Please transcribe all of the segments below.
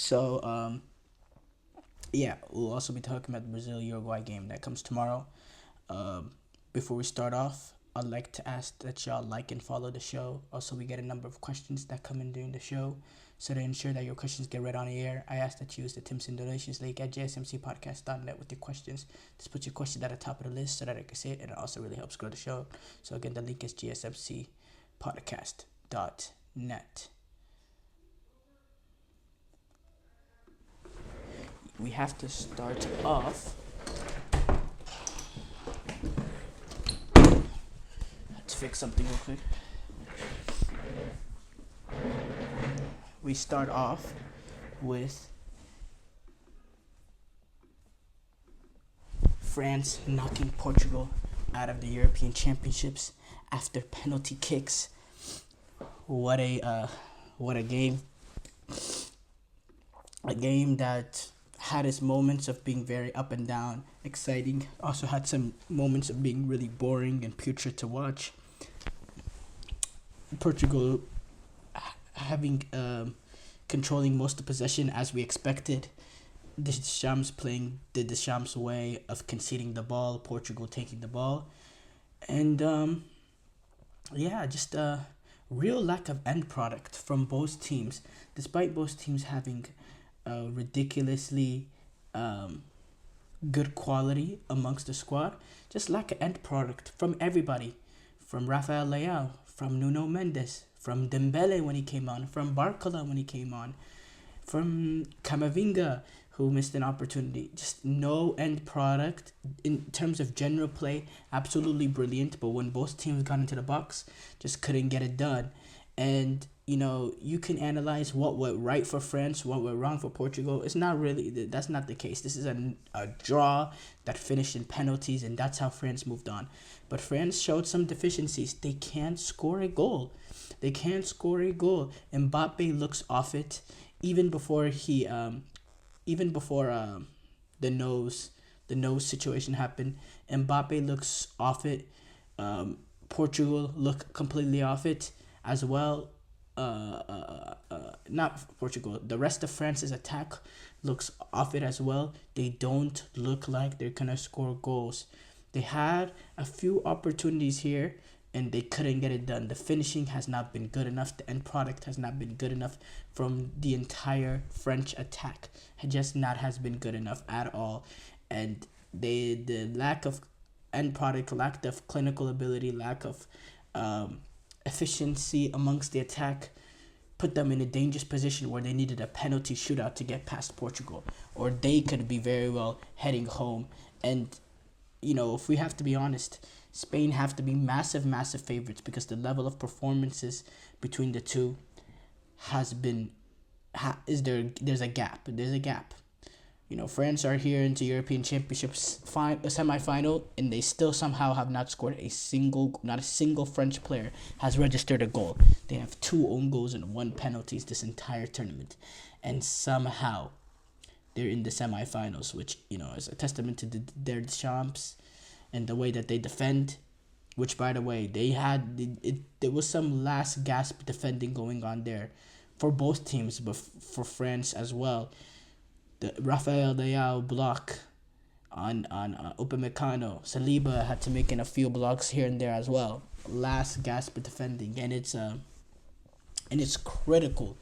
So, yeah, we'll also be talking about the Brazil Uruguay game that comes tomorrow. Before we start off, I'd like to ask that y'all like and follow the show. Also, we get a number of questions that come in during the show. So to ensure that your questions get read on the air, I ask that you use the Timson Donations link at gsmcpodcast.net with your questions. Just put your question at the top of the list so that I can see it, and it also really helps grow the show. So again, the link is gsmcpodcast.net. We have to start off. Let's fix something real quick. We start off with France knocking Portugal out of the European Championships after penalty kicks. What a game! A game that had its moments of being very up and down, exciting. Also had some moments of being really boring and putrid to watch. Portugal having controlling most of the possession as we expected. Deschamps playing the Deschamps way of conceding the ball, Portugal taking the ball, and just a real lack of end product from both teams, despite both teams having ridiculously good quality amongst the squad. Just lack of end product from everybody, from Rafael Leao, from Nuno Mendes, from Dembele when he came on, from Barcola when he came on, from Camavinga, who missed an opportunity. Just no end product. In terms of general play, absolutely brilliant, but when both teams got into the box, just couldn't get it done. And you can analyze what went right for France, what went wrong for Portugal. It's not really, that's not the case. This is a draw that finished in penalties, and that's how France moved on. But France showed some deficiencies. They can't score a goal. Mbappe looks off it, even before the nose situation happened. Mbappe looks off it. Portugal look completely off it as well. Not Portugal. The rest of France's attack looks off it as well. They don't look like they're gonna score goals. They had a few opportunities here and they couldn't get it done. The finishing has not been good enough. The end product has not been good enough from the entire French attack. It just not has been good enough at all. And the lack of end product, lack of clinical ability, lack of efficiency amongst the attack put them in a dangerous position where they needed a penalty shootout to get past Portugal, or they could be very well heading home. And if we have to be honest, Spain have to be massive favorites because the level of performances between the two there's a gap. France are here into European Championships semi-final, and they still somehow have not scored not a single French player has registered a goal. They have 2 own goals and 1 penalties this entire tournament, and somehow they're in the semi-finals, which is a testament to their champs and the way that they defend. Which, by the way, there was some last gasp defending going on there for both teams, but for France as well. The Rafael Leao block on Upamecano. Saliba had to make in a few blocks here and there as well. Last gasp defending, and it's critical.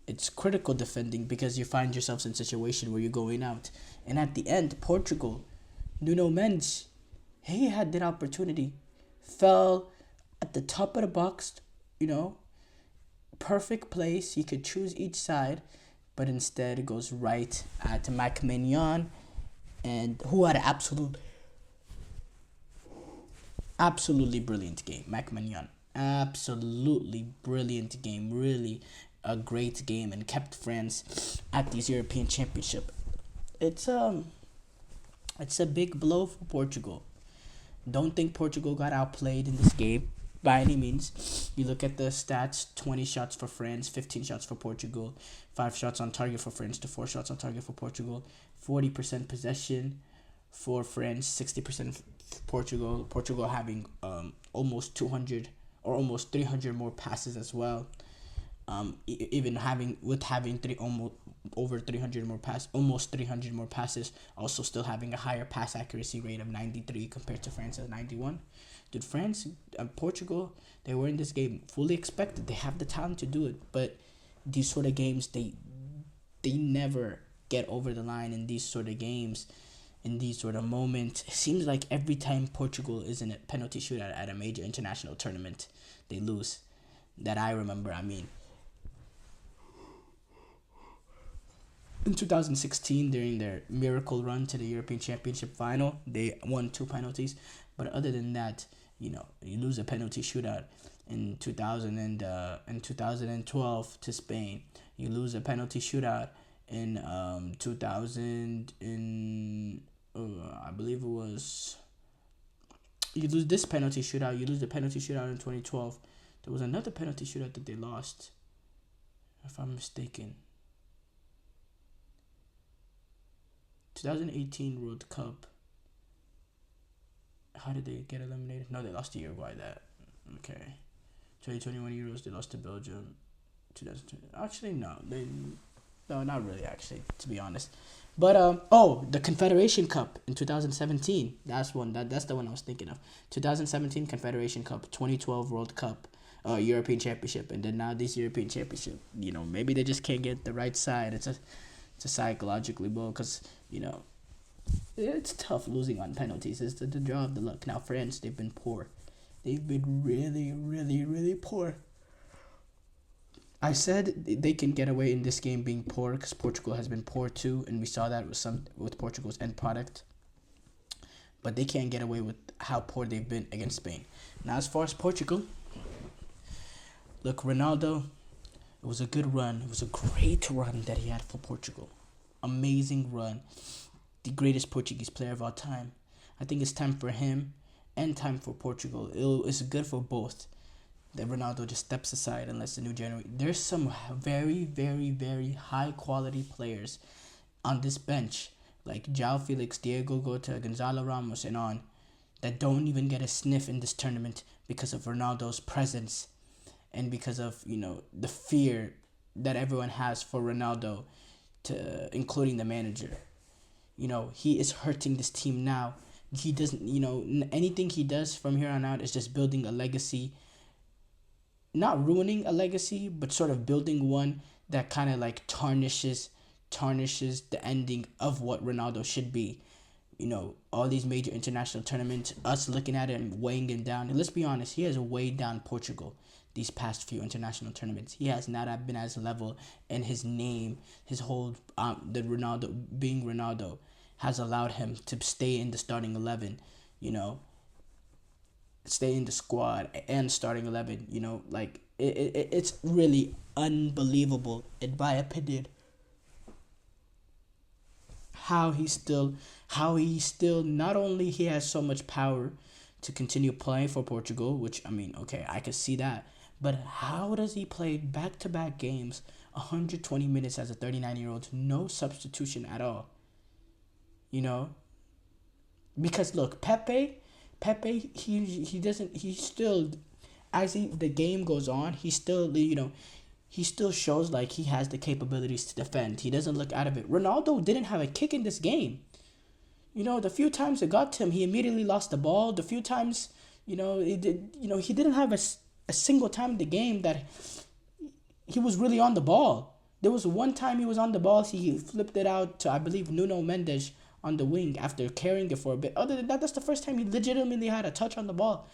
It's critical defending because you find yourselves in a situation where you're going out. And at the end, Portugal, Nuno Mendes, he had that opportunity, fell at the top of the box. Perfect place. He could choose each side. But instead it goes right at McMahon, and who had an absolutely brilliant game. McMahon, absolutely brilliant game, really a great game, and kept France at these European Championship. It's a big blow for Portugal. Don't think Portugal got outplayed in this game by any means. You look at the stats: 20 shots for France, 15 shots for Portugal, 5 shots on target for France to 4 shots on target for Portugal, 40% possession for France, 60% for Portugal. Portugal having almost 200 or almost 300 more passes as well. Even having three almost over 300 more almost 300 more passes, also still having a higher pass accuracy rate of 93 compared to France at 91. Dude, France and Portugal, they were in this game fully expected. They have the talent to do it, but these sort of games, they never get over the line in these sort of games, in these sort of moments. It seems like every time Portugal is in a penalty shootout at a major international tournament, they lose. That I remember, I mean. In 2016, during their miracle run to the European Championship final, they won 2 penalties. But other than that, you lose a penalty shootout in 2012 to Spain. You lose a penalty shootout in 2000 in I believe it was. You lose this penalty shootout. You lose the penalty shootout in 2012. There was another penalty shootout that they lost, if I'm mistaken. 2018 World Cup. How did they get eliminated? No, they lost to Uruguay. That okay. 2021 Euros, they lost to Belgium. 2020. Actually, no, not really. Actually, to be honest, but the Confederation Cup in 2017. That's the one I was thinking of. 2017 Confederation Cup, 2012 World Cup, European Championship, and then now this European Championship. Maybe they just can't get the right side. It's a psychologically blow because it's tough losing on penalties. It's the draw of the luck. Now France, they've been poor. They've been really, really, really poor. I said they can get away in this game being poor because Portugal has been poor too, and we saw that with Portugal's end product. But they can't get away with how poor they've been against Spain. Now, as far as Portugal, look, Ronaldo, it was a good run. It was a great run that he had for Portugal. Amazing run. The greatest Portuguese player of all time. I think it's time for him and time for Portugal. It's good for both. That Ronaldo just steps aside and lets the new generation. There's some very, very, very high quality players on this bench, like João Felix, Diego Gota, Gonzalo Ramos, and on, that don't even get a sniff in this tournament because of Ronaldo's presence and because of the fear that everyone has for Ronaldo, including the manager. He is hurting this team now. He doesn't, anything he does from here on out is just building a legacy. Not ruining a legacy, but sort of building one that kind of like tarnishes the ending of what Ronaldo should be. All these major international tournaments, us looking at it and weighing it down. And let's be honest, he has weighed down Portugal these past few international tournaments. He has not been as level, and his name, his whole the Ronaldo being Ronaldo has allowed him to stay in the starting 11, stay in the squad and starting 11, it's really unbelievable, in my opinion, how he still not only he has so much power to continue playing for Portugal, which okay, I could see that, but how does he play back-to-back games, 120 minutes as a 39-year-old, no substitution at all? Because look, Pepe, he doesn't, he still, as the game goes on, he still, he still shows like he has the capabilities to defend. He doesn't look out of it. Ronaldo didn't have a kick in this game. The few times it got to him, he immediately lost the ball. The few times, he didn't have a single time in the game that he was really on the ball. There was one time he was on the ball, he flipped it out to, I believe, Nuno Mendes on the wing after carrying it for a bit. Other than that, that's the first time he legitimately had a touch on the ball.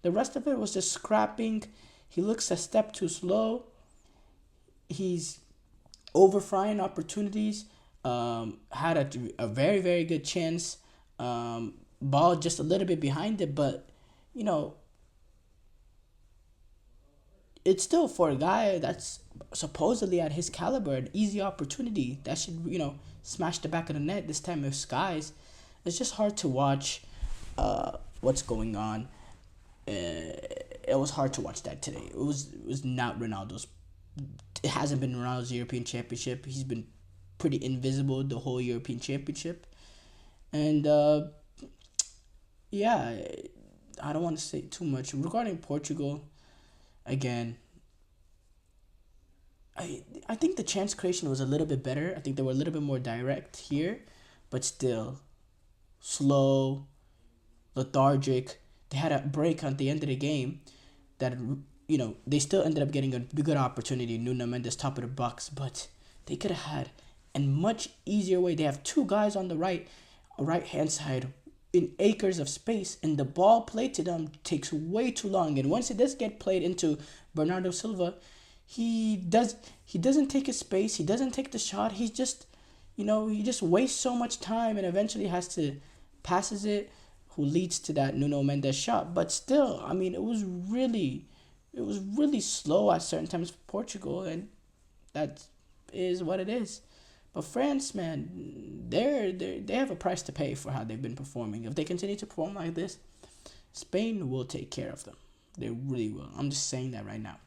The rest of it was just scrapping. He looks a step too slow. He's overfrying opportunities. Had a very, very good chance. Ball just a little bit behind it, but, it's still, for a guy that's supposedly at his caliber, an easy opportunity that should, smash the back of the net. This time with Skies, it's just hard to watch what's going on. It was hard to watch that today. It was not Ronaldo's. It hasn't been Ronaldo's European Championship. He's been pretty invisible the whole European Championship. And, yeah, I don't want to say too much. Regarding Portugal, again, I think the chance creation was a little bit better. I think they were a little bit more direct here, but still slow, lethargic. They had a break at the end of the game that, they still ended up getting a good opportunity. Nuno Mendes top of the box, but they could have had a much easier way. They have two guys on the right hand side in acres of space, and the ball played to them takes way too long. And once it does get played into Bernardo Silva, he doesn't take his space. He doesn't take the shot. He's just, he just wastes so much time, and eventually has to passes it, who leads to that Nuno Mendes shot. But still, I mean, it was really slow at certain times for Portugal, and that is what it is. But France, man, they have a price to pay for how they've been performing. If they continue to perform like this, Spain will take care of them. They really will. I'm just saying that right now.